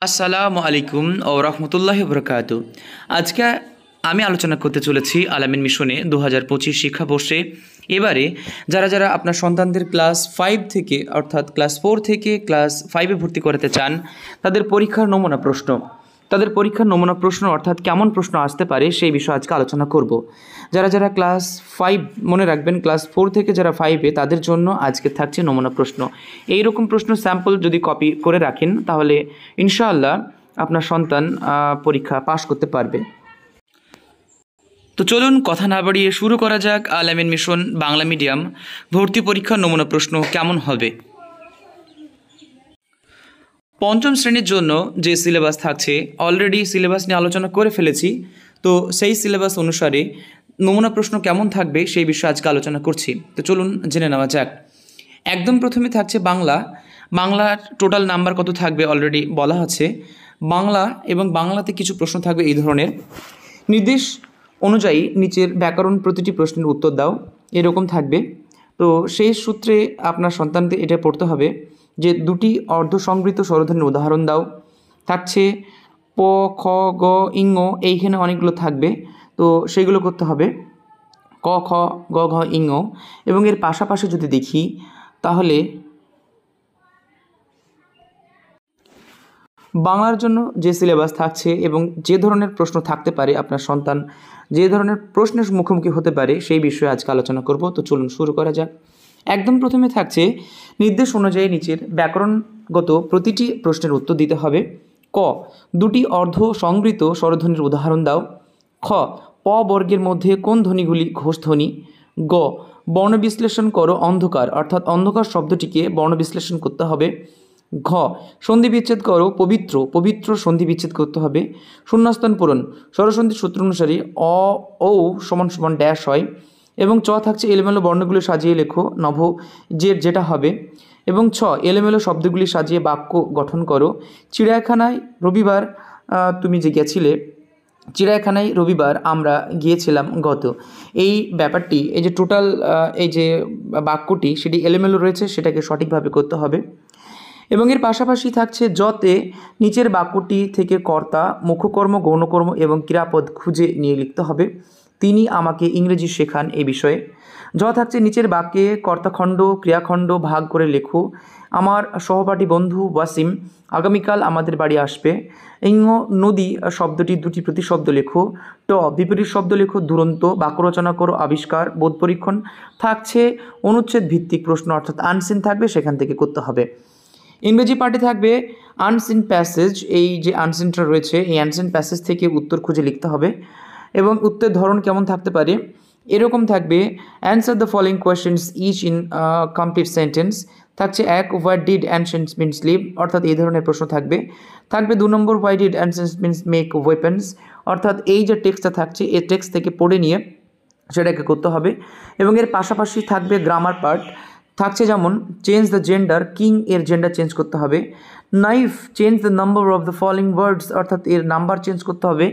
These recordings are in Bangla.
আসসালামু আলাইকুম ও রহমতুল্লাহি বরকাত। আজকে আমি আলোচনা করতে চলেছি আলামিন মিশনে 2025 শিক্ষাবর্ষে এবারে যারা যারা আপনার সন্তানদের ক্লাস 5 থেকে অর্থাৎ ক্লাস 4 থেকে ক্লাস 5-এ ভর্তি করাতে চান তাদের পরীক্ষার নমুনা প্রশ্ন অর্থাৎ কেমন প্রশ্ন আসতে পারে সেই বিষয়ে আজকে আলোচনা করব। যারা যারা ক্লাস 5 মনে রাখবেন, ক্লাস 4 থেকে যারা 5-এ তাদের জন্য আজকে থাকছে নমুনা প্রশ্ন। এই রকম প্রশ্ন স্যাম্পল যদি কপি করে রাখেন তাহলে ইনশাআল্লাহ আপনার সন্তান পরীক্ষা পাশ করতে পারবে। তো চলুন কথা না বাড়িয়ে শুরু করা যাক আলামিন মিশন বাংলা মিডিয়াম ভর্তি পরীক্ষার নমুনা প্রশ্ন কেমন হবে। পঞ্চম শ্রেণীর জন্য যে সিলেবাস থাকছে অলরেডি সিলেবাস নিয়ে আলোচনা করে ফেলেছি, তো সেই সিলেবাস অনুসারে নমুনা প্রশ্ন কেমন থাকবে সেই বিষয়ে আজকে আলোচনা করছি। তো চলুন জেনে নেওয়া যাক। একদম প্রথমে থাকছে বাংলার টোটাল নাম্বার কত থাকবে অলরেডি বলা আছে। বাংলা এবং বাংলাতে কিছু প্রশ্ন থাকবে এই ধরনের: নির্দেশ অনুযায়ী নিচের ব্যাকরণ প্রতিটি প্রশ্নের উত্তর দাও, এরকম থাকবে। তো সেই সূত্রে আপনার সন্তানকে এটা পড়তে হবে যে দুটি অর্ধসংবৃত স্বরধ্বনির উদাহরণ দাও। থাকছে প, খ, গ, ইঙ, এইখানে অনেকগুলো থাকবে, তো সেইগুলো করতে হবে ক, খ, গ, ঘ, ইঙ। এবং এর পাশাপাশি যদি দেখি তাহলে বাংলার জন্য যে সিলেবাস থাকছে এবং যে ধরনের প্রশ্ন থাকতে পারে আপনার সন্তান যে ধরনের প্রশ্নের মুখোমুখি হতে পারে সেই বিষয়ে আজকে আলোচনা করব। তো চলুন শুরু করা যাক। একদম প্রথমে থাকছে নির্দেশ অনুযায়ী নিচের ব্যাকরণগত প্রতিটি প্রশ্নের উত্তর দিতে হবে। ক, দুটি অর্ধ সংবৃত স্বরধ্বনির উদাহরণ দাও। খ, প বর্গের মধ্যে কোন ধ্বনিগুলি ঘোষ ধ্বনি। গ, বর্ণ বিশ্লেষণ করো অন্ধকার, অর্থাৎ অন্ধকার শব্দটিকে বর্ণ বিশ্লেষণ করতে হবে। ঘ, সন্ধি বিচ্ছেদ করো পবিত্র সন্ধি বিচ্ছেদ করতে হবে। শূন্যস্থান পূরণ, স্বরসন্ধির সূত্র অনুসারে অ ও সমান সমান ড্যাশ হয়। এবং চ থাকছে এলোমেলো বর্ণগুলো সাজিয়ে লেখো নভ যেটা হবে। এবং ছ, এলোমেলো শব্দগুলি সাজিয়ে বাক্য গঠন করো। চিড়িয়াখানায় রবিবার তুমি যে গেছিলে, চিড়িয়াখানায় রবিবার আমরা গিয়েছিলাম গত। এই ব্যাপারটি, এই যে টোটাল এই যে বাক্যটি সেটি এলোমেলো রয়েছে, সেটাকে সঠিকভাবে করতে হবে। এবং এর পাশাপাশি থাকছে যতে নিচের বাক্যটি থেকে কর্তা, মুখকর্ম, গৌণকর্ম এবং ক্রিয়াপদ খুঁজে নিয়ে লিখতে হবে। তিনি আমাকে ইংরেজি শেখান এই বিষয়ে। থাকছে নিচের বাক্যে কর্তাখণ্ড ক্রিয়াখণ্ড ভাগ করে লেখো। আমার সহপাঠী বন্ধু ওয়াসিম আগামীকাল আমাদের বাড়ি আসবে। ইঙ, নদী শব্দটি দুটি প্রতিশব্দ লেখো। ট, বিপরীত শব্দ লেখো। দুরন্ত, বাক্য রচনা করো। আবিষ্কার, বোধ পরীক্ষণ। থাকছে অনুচ্ছেদ ভিত্তিক প্রশ্ন, অর্থাৎ আনসিন থাকবে, সেখান থেকে করতে হবে। ইংরেজি পার্টে থাকবে আনসিন প্যাসেজ। এই যে আনসিনটা রয়েছে এই আনসিন প্যাসেজ থেকে উত্তর খুঁজে লিখতে হবে। এবং উত্তরের ধরন কেমন থাকতে পারে এরকম থাকবে: answer the following questions each in complete sentence. থাকছে 1, what did ancient means live, অর্থাৎ এই ধরনের প্রশ্ন থাকবে। 2 নম্বর, why did ancient means make weapons, অর্থাৎ এই যে টেক্সটটা থাকছে এই টেক্সট থেকে পড়ে নিয়ে সেটাকে করতে হবে। এবং এর পাশাপাশি থাকবে গ্রামার পার্ট। থাকছে যেমন চেঞ্জ দ্য জেন্ডার, কিং এর জেন্ডার চেঞ্জ করতে হবে। Knife, change the number of the following words, অর্থাৎ এর নাম্বার চেঞ্জ করতে হবে।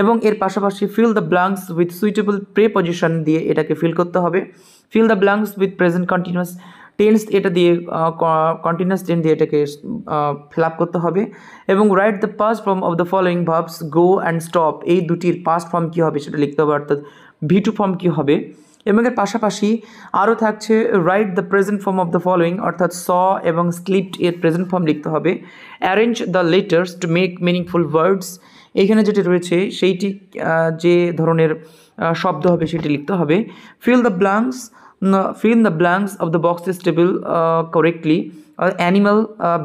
এবং এর পাশাপাশি fill the blanks with suitable preposition দিয়ে এটাকে ফিল করতে হবে। Fill the blanks with present continuous tense, এটা দিয়ে কন্টিনিউয়াস টেন্স দিয়ে এটাকে ফিল আপ করতে হবে। এবং write the past form of the following verbs, go and stop, এই দুটির পাস্ট ফর্ম কী হবে সেটা লিখতে হবে, অর্থাৎ V2 ফর্ম কী হবে। এবং এর পাশাপাশি আরও থাকছে write the present form of the following, অর্থাৎ স এবং স্লিপড এর প্রেজেন্ট ফর্ম লিখতে হবে। Arrange the letters to make meaningful ওয়ার্ডস, এইখানে যেটি রয়েছে সেইটি যে ধরনের শব্দ হবে সেটি লিখতে হবে। Fill the blanks of the boxes table correctly. Animal,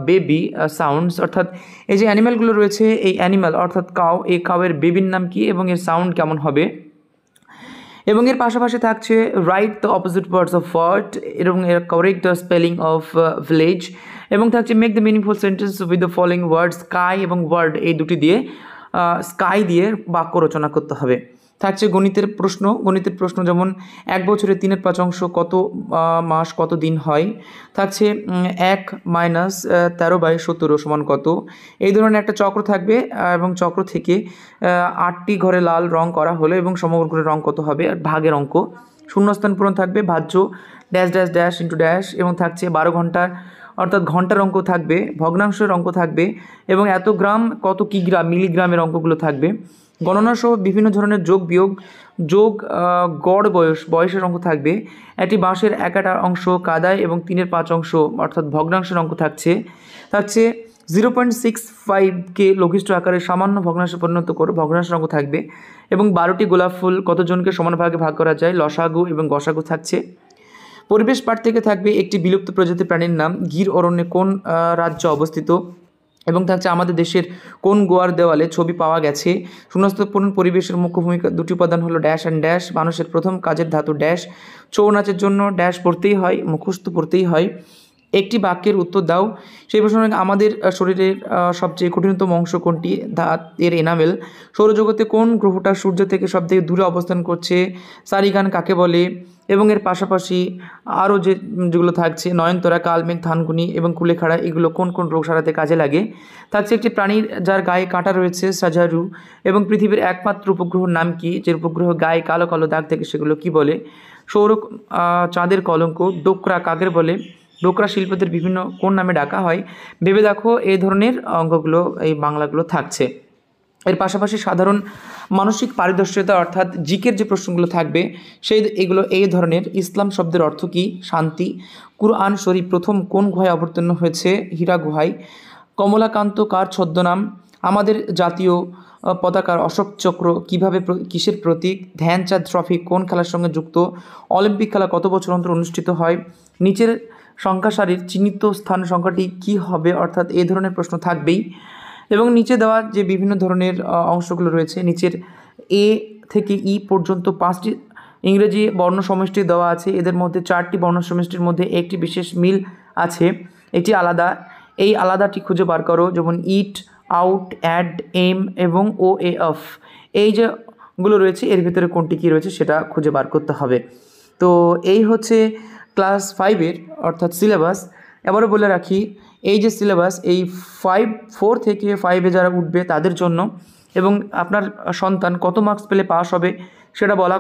baby sounds, অর্থাৎ এই যে অ্যানিম্যালগুলো রয়েছে এই অ্যানিম্যাল অর্থাৎ কাউ, এই কাউয়ের বেবির নাম কি এবং এর সাউন্ড কেমন হবে। এবং এর পাশাপাশি থাকছে write the opposite words of word এবং এর correct the spelling of village. এবং থাকছে make the meaningful sentence with the following word, sky এবং ওয়ার্ড, এই দুটি দিয়ে স্কাই দিয়ে বাক্য রচনা করতে হবে। থাকছে গণিতের প্রশ্ন যেমন 1 বছরে 3/5 কত মাস কত দিন হয়। থাকছে 1 - 13/17 সমান কত, এই ধরনের একটা চক্র থাকবে। এবং চক্র থেকে 8টি ঘরে লাল রং করা হলো এবং সমগ্র ঘরের রং কত হবে, আর ভাগের অঙ্ক। শূন্যস্থান পূরণ থাকবে, ভাজ্য dash dash dash into dash. এবং থাকছে 12 ঘন্টার অর্থাৎ ঘন্টার অঙ্ক থাকবে, ভগ্নাংশের অঙ্ক থাকবে এবং এত গ্রাম কত কিগ্রা মিলিগ্রামের অঙ্কগুলো থাকবে। গণনা সহ বিভিন্ন ধরনের যোগ বিয়োগ, যোগ গড় বয়সের অঙ্ক থাকবে। একটি বাঁশের একটা অংশ কাদায় এবং 3/5 অংশ অর্থাৎ ভগ্নাংশের অঙ্ক থাকছে 0.65কে লঘিষ্ঠ আকারে সামান্য ভগ্নাংশে পরিণত করে ভগ্নাংশের অঙ্ক থাকবে এবং 12টি গোলাপ ফুল কতজনকে সমান ভাগে ভাগ করা যায় লসাগু এবং গসাগু থাকছে। পরিবেশ পাঠ থেকে থাকবে একটি বিলুপ্ত প্রজাতি প্রাণীর নাম, গির অরণ্যে কোন রাজ্য অবস্থিত এবং থাকছে আমাদের দেশের কোন গোয়ার দেওয়ালে ছবি পাওয়া গেছে। শূন্যস্থানপূরণ পরিবেশের মুখ্য ভূমিকা দুটি উপাদান হলো ড্যাশ অ্যান্ড ড্যাশ, মানুষের প্রথম কাজের ধাতু ড্যাশ, ছৌ নাচের জন্য ড্যাশ পড়তেই হয়, মুখস্থ পড়তেই হয়। একটি বাক্যের উত্তর দাও। সেই প্রসঙ্গে আমাদের শরীরের সবচেয়ে কঠিনতম অংশ কোনটি? এর এনামেল। সৌরজগতে কোন গ্রহটা সূর্য থেকে সবথেকে দূরে অবস্থান করছে? সারিগান কাকে বলে? এবং এর পাশাপাশি আরও যেগুলো থাকছে নয়নতারা, কালমেঘ, থানকুনি এবং কুলেখাড়া, এগুলো কোন কোন রোগ সারাতে কাজে লাগে। থাকছে একটি প্রাণীর যার গায়ে কাঁটা রয়েছে সাজারু এবং পৃথিবীর একমাত্র উপগ্রহের নাম কি? যে উপগ্রহ গায়ে কালো কালো দাগ থেকে সেগুলো কি বলে? সৌর চাঁদের কলঙ্ক। ডোকরা কাকে বলে? ডোকরা শিল্পীদের বিভিন্ন কোন নামে ডাকা হয়? ভেবে দেখো। এই ধরনের অঙ্কগুলো এই বাংলাগুলো থাকছে। এর পাশাপাশি সাধারণ মানসিক পারদর্শিতা অর্থাৎ জিকের যে প্রশ্নগুলো থাকবে এগুলো এই ধরনের। ইসলাম শব্দের অর্থ কী? শান্তি। কুরআন শরীফ প্রথম কোন গুহায় অবতীর্ণ হয়েছে? হীরা গুহায়। কমলাকান্ত কার ছদ্মনাম? আমাদের জাতীয় পতাকার অশোক চক্র কীভাবে কিসের প্রতীক? ধ্যানচাঁদ ট্রফি কোন খেলার সঙ্গে যুক্ত? অলিম্পিক খেলা কত বছর অন্তর অনুষ্ঠিত হয়? নিচের সংখ্যা সারির চিহ্নিত স্থান সংখ্যাটি কী হবে? অর্থাৎ এই ধরনের প্রশ্ন থাকবেই। এবং নিচে দেওয়া যে বিভিন্ন ধরনের অংশগুলো রয়েছে, নিচের এ থেকে ই পর্যন্ত 5টি ইংরেজি বর্ণ সমষ্টি দেওয়া আছে। এদের মধ্যে 4টি বর্ণ সমষ্টির মধ্যে একটি বিশেষ মিল আছে, একটি আলাদা। এই আলাদাটি খুঁজে বার করো। যেমন ইট, আউট, অ্যাড, এম এবং ও এ অফ, এই যেগুলো রয়েছে এর ভিতরে কোনটি কী রয়েছে সেটা খুঁজে বার করতে হবে। তো এই হচ্ছে ক্লাস 5-এর অর্থাৎ সিলেবাস। এবারও বলে রাখি, এই যে সিলেবাস এই 4 থেকে 5-এ যারা উঠবে তাদের জন্য, এবং আপনার সন্তান কত মার্কস পেলে পাস হবে সেটা বলা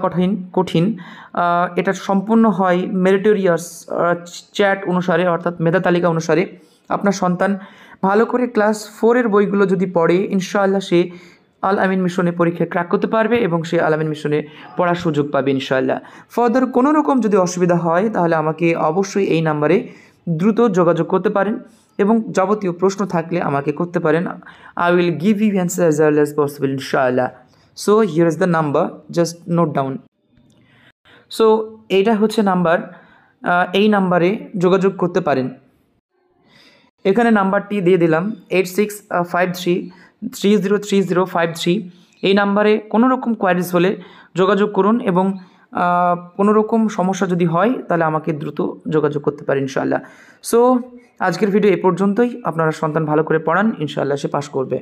কঠিন। এটা সম্পূর্ণ হয় মেরিটোরিয়াস চ্যাট অনুসারে অর্থাৎ মেধা তালিকা অনুসারে। আপনার সন্তান ভালো করে ক্লাস 4-এর বইগুলো যদি পড়ে ইনশাআল্লাহ সে আল আমিন মিশনে পরীক্ষায় ক্র্যাক করতে পারবে এবং সে আল আমিন মিশনে পড়ার সুযোগ পাবে ইনশাআল্লাহ। ফার্দার কোনো রকম যদি অসুবিধা হয় তাহলে আমাকে অবশ্যই এই নাম্বারে দ্রুত যোগাযোগ করতে পারেন এবং যাবতীয় প্রশ্ন থাকলে আমাকে করতে পারেন। I will give you answer as early as possible ইনশাআল্লাহ। So here is the number, just note down. So এইটা হচ্ছে নাম্বার, এই নাম্বারে যোগাযোগ করতে পারেন। এখানে নাম্বারটি দিয়ে দিলাম 8653303053। এই নাম্বারে কোনো রকম কোয়ারিজ হলে যোগাযোগ করুন এবং কোনো রকম সমস্যা যদি হয় তাহলে আমাকে দ্রুত যোগাযোগ করতে পারেন ইনশাআল্লাহ। সো আজকের ভিডিও এ পর্যন্তই। আপনারা সন্তান ভালো করে পড়ান, ইনশাআল্লাহ সে পাস করবে।